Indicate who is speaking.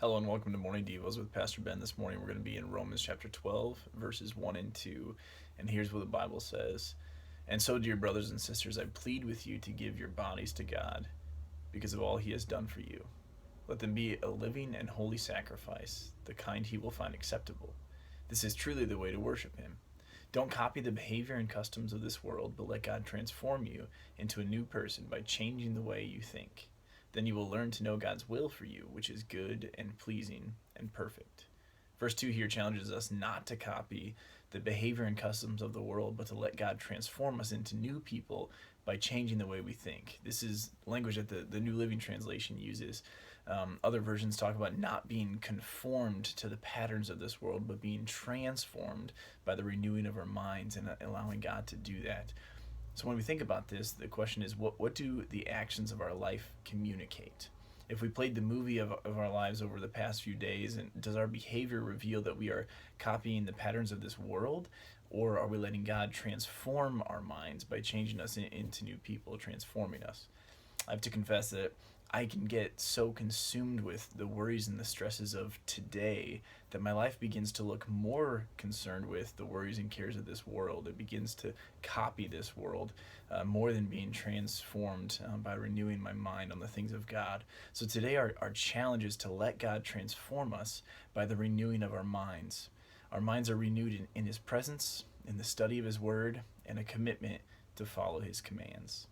Speaker 1: Hello and welcome to Morning Devos with Pastor Ben. This morning we're going to be in Romans chapter 12, verses 1 and 2. And here's what the Bible says. And so, dear brothers and sisters, I plead with you to give your bodies to God because of all he has done for you. Let them be a living and holy sacrifice, the kind he will find acceptable. This is truly the way to worship him. Don't copy the behavior and customs of this world, but let God transform you into a new person by changing the way you think. Then you will learn to know God's will for you, which is good and pleasing and perfect. Verse 2 here challenges us not to copy the behavior and customs of the world, but to let God transform us into new people by changing the way we think. This is language that the New Living Translation uses. Other versions talk about not being conformed to the patterns of this world, but being transformed by the renewing of our minds and allowing God to do that. So when we think about this, the question is, what do the actions of our life communicate? If we played the movie of our lives over the past few days, and does our behavior reveal that we are copying the patterns of this world, or are we letting God transform our minds by changing us into new people, transforming us? I have to confess that I can get so consumed with the worries and the stresses of today that my life begins to look more concerned with the worries and cares of this world. It begins to copy this world more than being transformed by renewing my mind on the things of God. So today, our challenge is to let God transform us by the renewing of our minds. Our minds are renewed in his presence, in the study of his word, and a commitment to follow his commands.